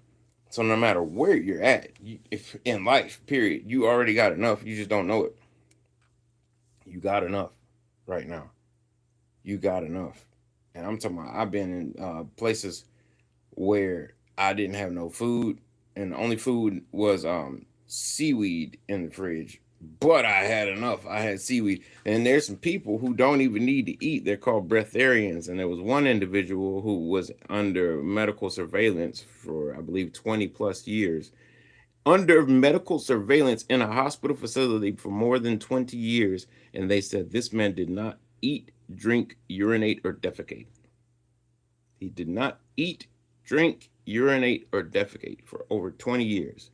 So no matter where you're at, if in life, period, you already got enough. You just don't know it. You got enough right now. You got enough. And I'm talking about I've been in places where I didn't have no food, and the only food was seaweed in the fridge. But I had enough. I had seaweed. And there's some people who don't even need to eat. They're called breatharians. And there was one individual who was under medical surveillance for, I believe, 20 plus years. Under medical surveillance in a hospital facility for more than 20 years. And they said this man did not eat, drink, urinate, or defecate. He did not eat, drink, urinate, or defecate for over 20 years.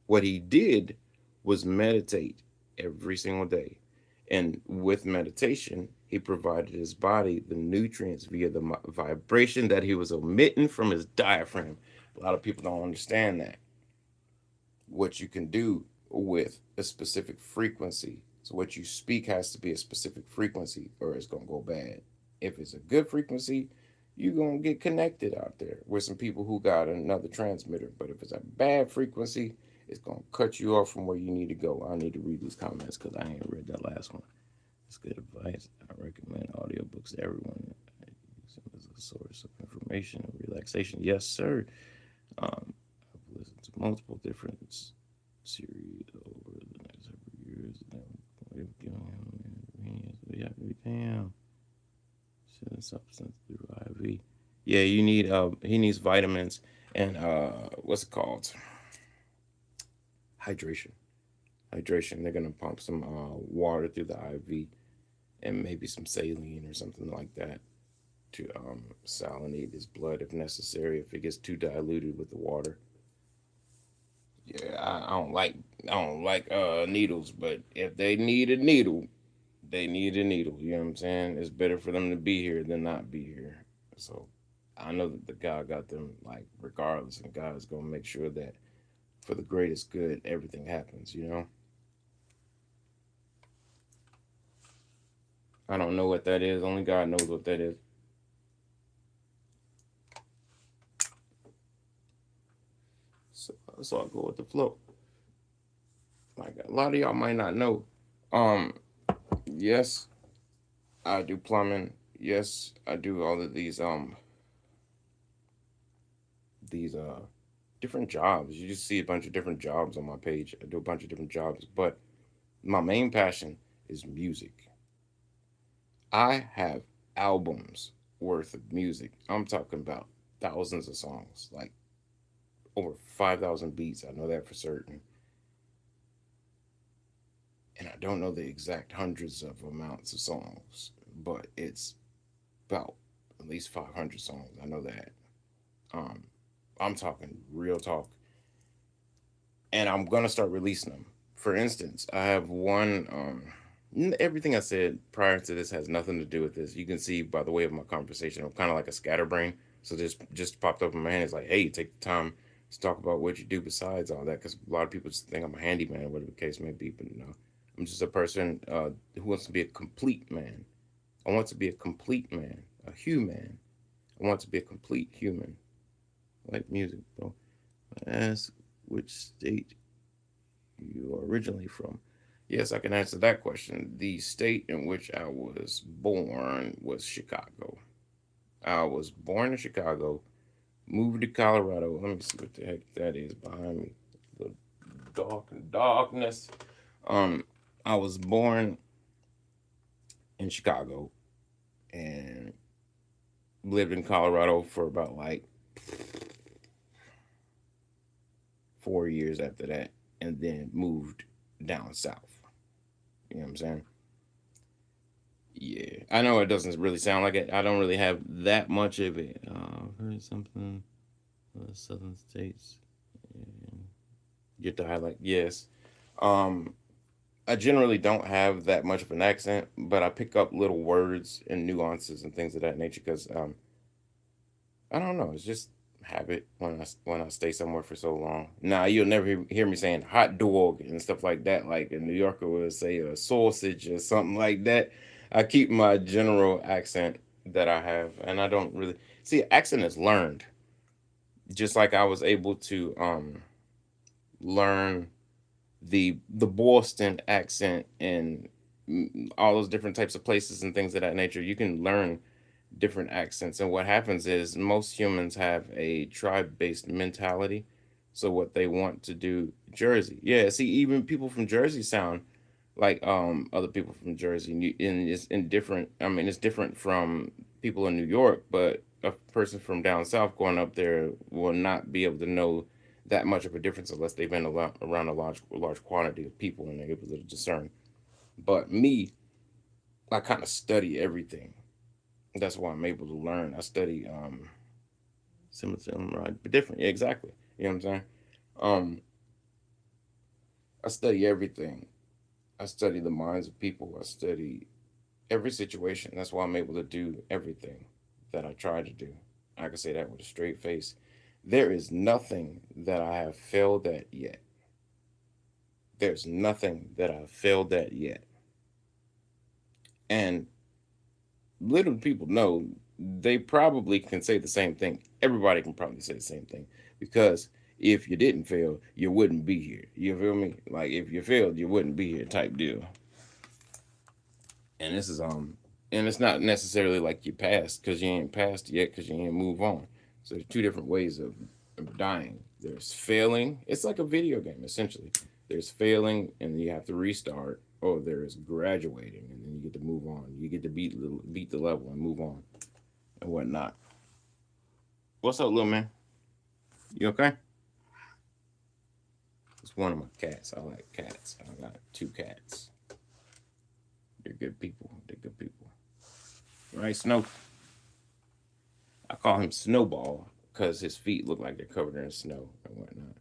What he did was meditate every single day. And with meditation, he provided his body the nutrients via the vibration that he was emitting from his diaphragm. A lot of people don't understand that. What you can do with a specific frequency. So what you speak has to be a specific frequency or it's going to go bad. If it's a good frequency, you're going to get connected out there with some people who got another transmitter. But if it's a bad frequency, it's going to cut you off from where you need to go. I need to read these comments because I ain't read that last one. It's good advice. I recommend audiobooks to everyone. Use them as a source of information and relaxation. Yes, sir. I've listened to multiple different series over the next several years. Damn. Substance through IV. Yeah, you need he needs vitamins and what's it called? Hydration. Hydration. They're gonna pump some water through the IV and maybe some saline or something like that to salinate his blood if necessary if it gets too diluted with the water. Yeah, I don't like needles, but if they need a needle, they need a needle. You know what I'm saying? It's better for them to be here than not be here. So I know that the God got them like regardless, and God is gonna make sure that for the greatest good everything happens. You know. I don't know what that is. Only God knows what that is. So I'll go with the flow. Like a lot of y'all might not know. Yes, I do plumbing. Yes, I do all of these different jobs. You just see a bunch of different jobs on my page. I do a bunch of different jobs, but my main passion is music. I have albums worth of music. I'm talking about thousands of songs, like over 5,000 beats. I know that for certain. And I don't know the exact hundreds of amounts of songs, but it's about at least 500 songs. I know that. Um, I'm talking real talk, and I'm gonna start releasing them. For instance, I have one. Everything I said prior to this has nothing to do with this. You can see by the way of my conversation, I'm kind of like a scatterbrain. So this just popped up in my hand. It's like, hey, take the time to talk about what you do besides all that, because a lot of people just think I'm a handyman, or whatever the case may be. But no, I'm just a person who wants to be a complete man. I want to be a complete man, a human. I want to be a complete human. Like music, bro. Ask which state you are originally from. Yes, I can answer that question. The state in which I was born was Chicago. I was born in Chicago, moved to Colorado. Let me see what the heck that is behind me. The darkness. Um, I was born in Chicago and lived in Colorado for about like 4 years after that, and then moved down south. You know what I'm saying? Yeah, I know it doesn't really sound like it. I don't really have that much of it. I've heard something. Southern states. Yeah. Get the highlight. Yes. Um, I generally don't have that much of an accent, but I pick up little words and nuances and things of that nature because I don't know. It's just habit when I stay somewhere for so long. Now you'll never hear me saying hot dog and stuff like that. Like a New Yorker would say a sausage or something like that. I keep my general accent that I have, and I don't really see accent is learned. Just like I was able to learn the Boston accent and all those different types of places and things of that nature. You can learn different accents, and what happens is most humans have a tribe-based mentality. So what they want to do, Jersey, yeah. See, even people from Jersey sound like other people from Jersey, and it's in different. I mean, it's different from people in New York, but a person from down south going up there will not be able to know that much of a difference unless they've been around a large quantity of people and they're able to discern. But me, I kind of study everything. That's why I'm able to learn. I study similar to them, right? But different. Yeah, exactly. You know what I'm saying? Um, I study everything. I study the minds of people. I study every situation. That's why I'm able to do everything that I try to do. I can say that with a straight face. There is nothing that I have failed at yet. There's nothing that I've failed at yet. And little people know they probably can say the same thing. Everybody can probably say the same thing because if you didn't fail, you wouldn't be here. You feel me? Like if you failed, you wouldn't be here type deal. And this is and it's not necessarily like you passed because you ain't passed yet because you ain't move on. So there's two different ways of dying. There's failing. It's like a video game essentially. There's failing and you have to restart, or there's graduating and then you get to move on. You get to beat the level and move on and whatnot. What's up, little man? You okay? It's one of my cats. I like cats. I got two cats. They're good people. They're good people. Right, Snow? I call him Snowball because his feet look like they're covered in snow and whatnot.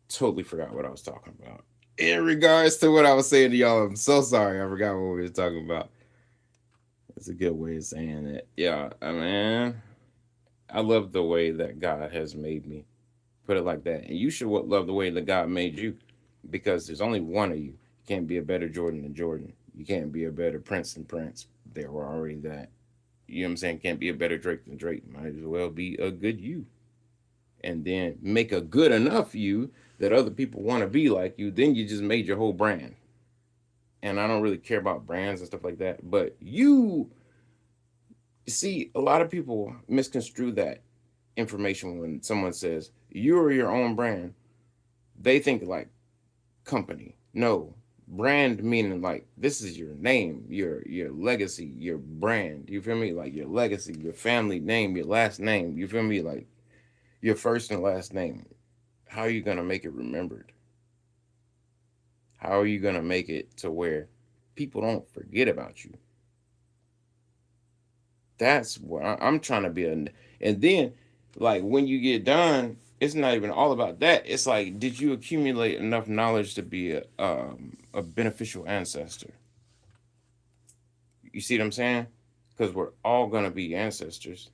Totally forgot what I was talking about. In regards to what I was saying to y'all, I'm so sorry. I forgot what we were talking about. That's a good way of saying it. Yeah, I mean, I love the way that God has made me. Put it like that. And you should love the way that God made you because there's only one of you. You can't be a better Jordan than Jordan. You can't be a better Prince than Prince. There were already that. You know what I'm saying? Can't be a better Drake than Drake. Might as well be a good you. And then make a good enough you that other people want to be like you. Then you just made your whole brand. and I don't really care about brands and stuff like that. But you see, a lot of people misconstrue that information when someone says you're your own brand. They think like company. No, brand meaning like this is your name, your legacy, your brand. You feel me? Like your legacy, your family name, your last name. You feel me? Like your first and last name. How are you gonna make it remembered? How are you gonna make it to where people don't forget about you? That's what I'm trying to be. And then, like when you get done, it's not even all about that. It's like, did you accumulate enough knowledge to be a beneficial ancestor? You see what I'm saying? Because we're all gonna be ancestors.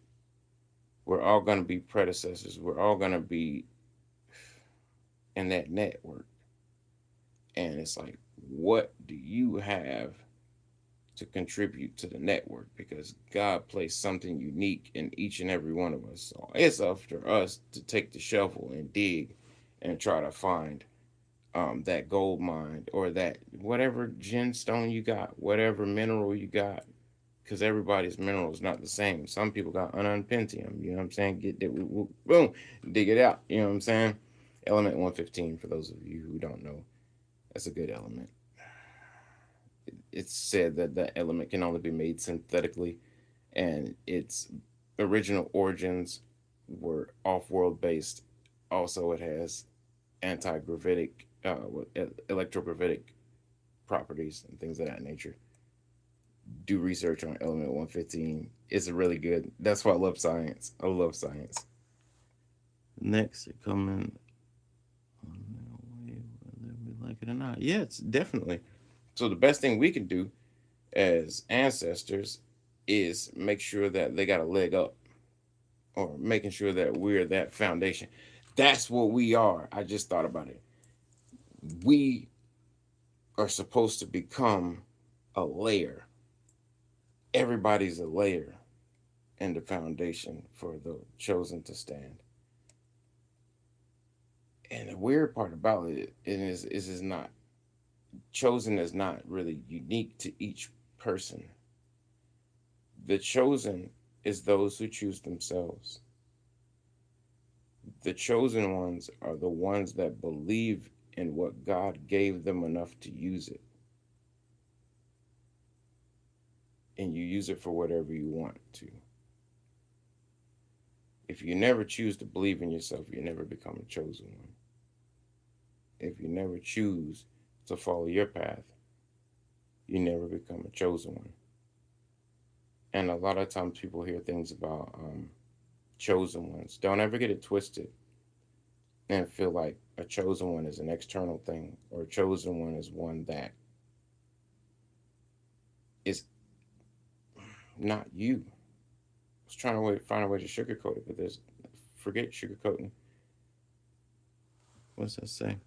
We're all gonna be predecessors. We're all gonna be in that network. And it's like, what do you have to contribute to the network? Because God placed something unique in each and every one of us. So it's up to us to take the shovel and dig and try to find that gold mine or that whatever gemstone you got, whatever mineral you got. Because everybody's mineral is not the same. Some people got ununpentium, you know what I'm saying? Get that, boom, dig it out, you know what I'm saying? Element 115, for those of you who don't know, that's a good element. It's said that that element can only be made synthetically, and its original origins were off-world based. Also, it has anti-gravitic, electrogravitic properties and things of that nature. Do research on element 115. It's really good. That's why I love science. I love science. Next, it coming, whether we like it or not. Yeah, it's definitely. So the best thing we can do as ancestors is make sure that they got a leg up, or making sure that we're that foundation. That's what we are. I just thought about it. We are supposed to become a layer. Everybody's a layer in the foundation for the chosen to stand. And the weird part about it is not chosen is not really unique to each person. The chosen is those who choose themselves. The chosen ones are the ones that believe in what God gave them enough to use it. And you use it for whatever you want to. If you never choose to believe in yourself, you never become a chosen one. If you never choose to follow your path, you never become a chosen one. And a lot of times people hear things about chosen ones. Don't ever get it twisted and feel like a chosen one is an external thing, or a chosen one is one that is not you. I was trying to find a way to sugarcoat it, but there's forget sugarcoating. What's that say?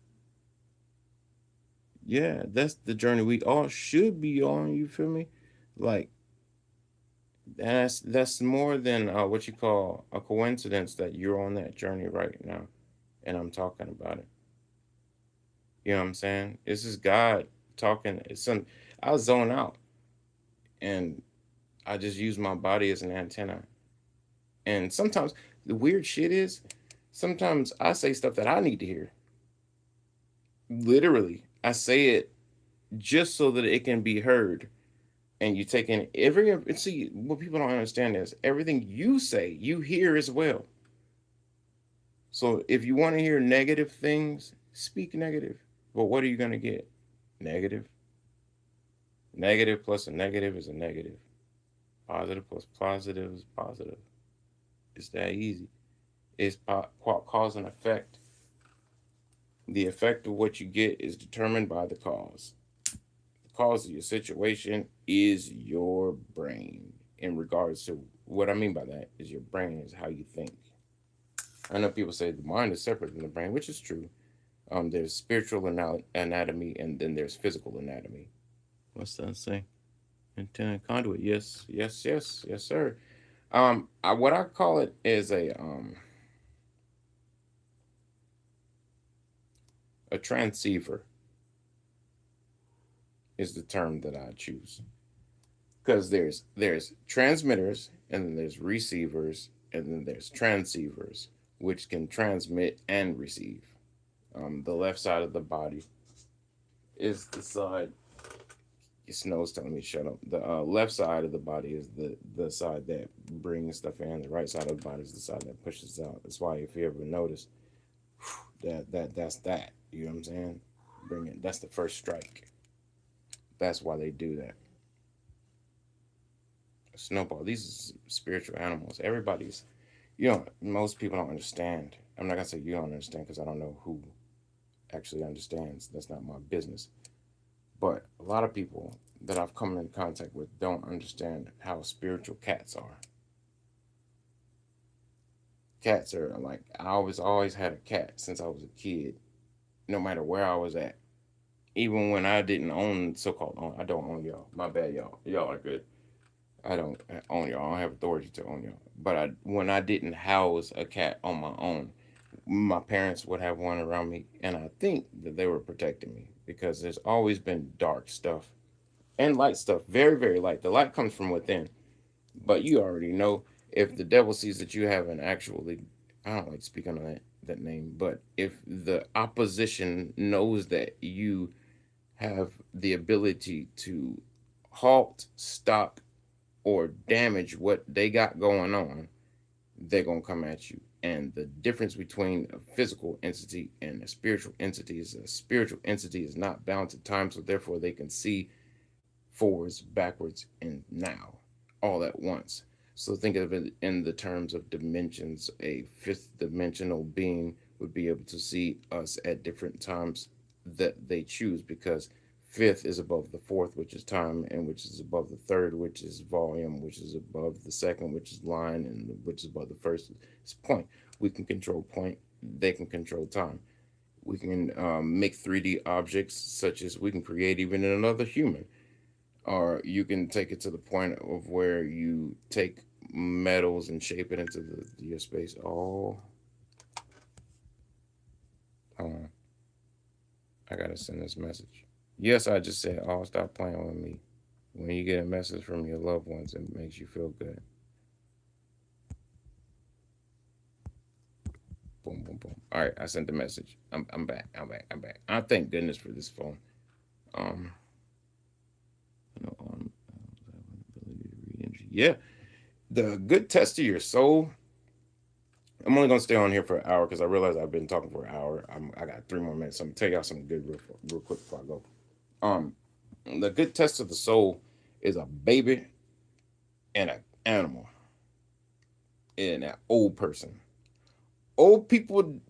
Yeah, that's the journey we all should be on. You feel me? Like that's more than what you call a coincidence that you're on that journey right now, and I'm talking about it. You know what I'm saying? This is God talking. It's some. I zone out, and I just use my body as an antenna. And sometimes the weird shit is, sometimes I say stuff that I need to hear. Literally, I say it just so that it can be heard. And you take in every, see, what people don't understand is everything you say, you hear as well. So if you want to hear negative things, speak negative. But what are you going to get? Negative. Negative plus a negative is a negative. Positive plus positive is positive. It's that easy. It's cause and effect. The effect of what you get is determined by the cause. The cause of your situation is your brain. In regards to what I mean by that is your brain is how you think. I know people say the mind is separate from the brain, which is true. There's spiritual anatomy, and then there's physical anatomy. What's that say? Antenna conduit. Yes, yes, yes, yes, sir. What I call it is a transceiver. is the term that I choose, because there's transmitters, and then there's receivers, and then there's transceivers, which can transmit and receive. The left side of the body is the side. Snow's telling me to shut up. The left side of the body is the side that brings stuff in. The right side of the body is the side that pushes out. That's why if you ever notice that's that. You know what I'm saying? Bring it. That's the first strike. That's why they do that. Snowball. These are spiritual animals. Everybody's. Most people don't understand. I'm not gonna say you don't understand because I don't know who actually understands. That's not my business. But a lot of people that I've come in contact with don't understand how spiritual cats are. Cats are like, I always had a cat since I was a kid, no matter where I was at. Even when I didn't own, so-called own, I don't own y'all. My bad, y'all. Y'all are good. I don't own y'all. I don't have authority to own y'all. But when I didn't house a cat on my own, my parents would have one around me, and I think that they were protecting me because there's always been dark stuff and light stuff. Very, very light. The light comes from within, but you already know if the devil sees that you have an actually, I don't like speaking on that name, but if the opposition knows that you have the ability to halt, stop, or damage what they got going on, they're going to come at you. And the difference between a physical entity and a spiritual entity is a spiritual entity is not bound to time, so therefore they can see forwards, backwards, and now all at once. So think of it in the terms of dimensions. A fifth dimensional being would be able to see us at different times that they choose, because fifth is above the fourth, which is time, and which is above the third, which is volume, which is above the second, which is line, and which is above the first is point. We can control point. They can control time. We can make 3D objects, such as we can create even another human. Or you can take it to the point of where you take metals and shape it into your space. Oh, hold on. I gotta send this message. Yes, I just said, oh, stop playing with me. When you get a message from your loved ones, it makes you feel good. Boom, boom, boom. All right, I sent the message. I'm back. I'm back. I thank goodness for this phone. Um, ability to read energy. Yeah, the good test of your soul. I'm only gonna stay on here for an hour because I realize I've been talking for an hour. I got 3 more minutes. So I'm gonna tell y'all something good real quick before I go. Um, the good test of the soul is a baby and an animal and an old person. Old people,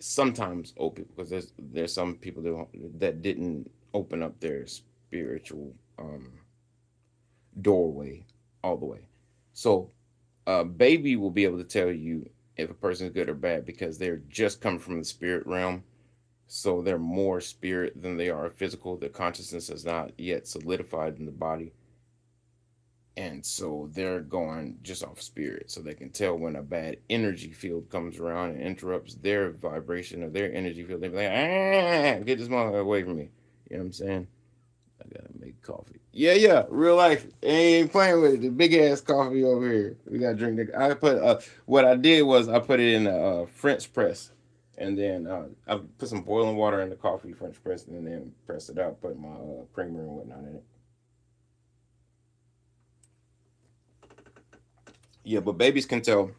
sometimes old people, because there's some people that didn't open up their spiritual doorway all the way. So a baby will be able to tell you if a person is good or bad because they're just coming from the spirit realm. So they're more spirit than they are physical. Their consciousness has not yet solidified in the body. And so they're going just off spirit. So they can tell when a bad energy field comes around and interrupts their vibration or their energy field. They're like, get this mother away from me. You know what I'm saying? I gotta make coffee. Yeah, yeah, real life. Ain't playing with it. The big ass coffee over here. We gotta drink the. I put what I did was I put it in a French press, and then I put some boiling water in the coffee French press, and then pressed it out. Put my creamer and whatnot in it. Yeah, but babies can tell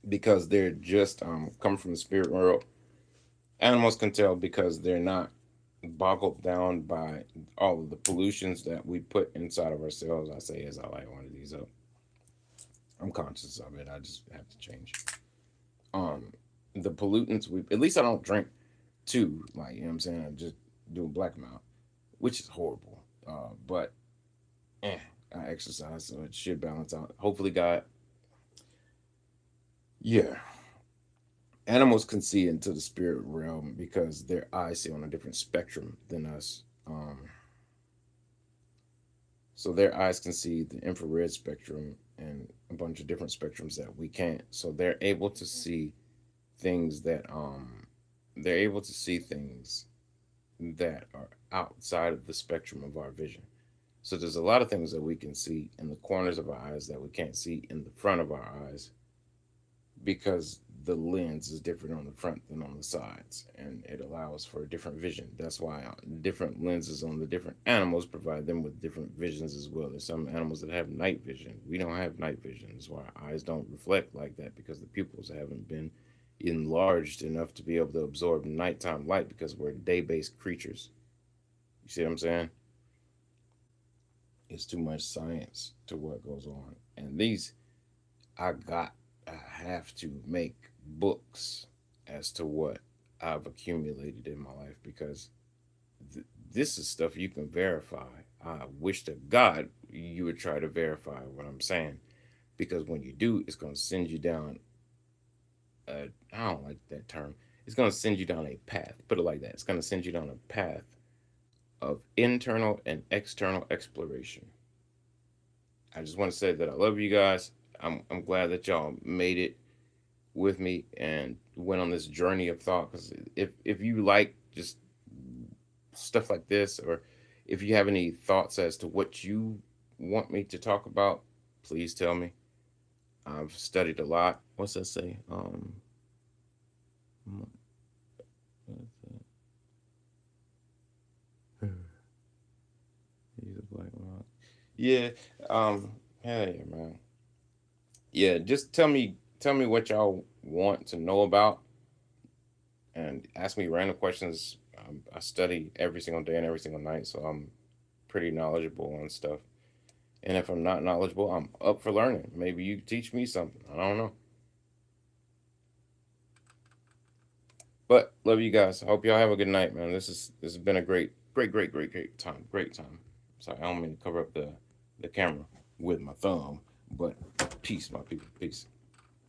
because they're just coming from the spirit world. Animals can tell because they're not boggled down by all of the pollutions that we put inside of ourselves. I say as I light one of these up. I'm conscious of it. I just have to change. Um, the pollutants we at least I don't drink too. Like you know what I'm saying. I just do a black amount, which is horrible. But I exercise, so it should balance out. Hopefully, God. Yeah, animals can see into the spirit realm because their eyes see on a different spectrum than us. So their eyes can see the infrared spectrum and a bunch of different spectrums that we can't. So they're able to see things that they're able to see things that are outside of the spectrum of our vision. So there's a lot of things that we can see in the corners of our eyes that we can't see in the front of our eyes because the lens is different on the front than on the sides, and it allows for a different vision. That's why different lenses on the different animals provide them with different visions as well. There's some animals that have night vision. We don't have night vision. That's why our eyes don't reflect like that, because the pupils haven't been enlarged enough to be able to absorb nighttime light, because we're day-based creatures. You see what I'm saying? It's too much science to what goes on. And I have to make books as to what I've accumulated in my life, because this is stuff you can verify. I wish to God you would try to verify what I'm saying, because when you do, it's going to send you down. I don't like that term. It's going to send you down a path. Put it like that. It's going to send you down a path of internal and external exploration. I just want to say that I love you guys. I'm glad that y'all made it with me and went on this journey of thought. Because if you like just stuff like this, or if you have any thoughts as to what you want me to talk about, please tell me. I've studied a lot. What's that say? He's a black rock. Yeah. Hey man. Yeah. Just tell me what y'all want to know about, and ask me random questions. I study every single day and every single night, so I'm pretty knowledgeable on stuff. And if I'm not knowledgeable, I'm up for learning. Maybe you teach me something. I don't know. But love you guys. I hope y'all have a good night, man. This has been a great time. Great time. Sorry, I don't mean to cover up the camera with my thumb, but peace, my people. Peace.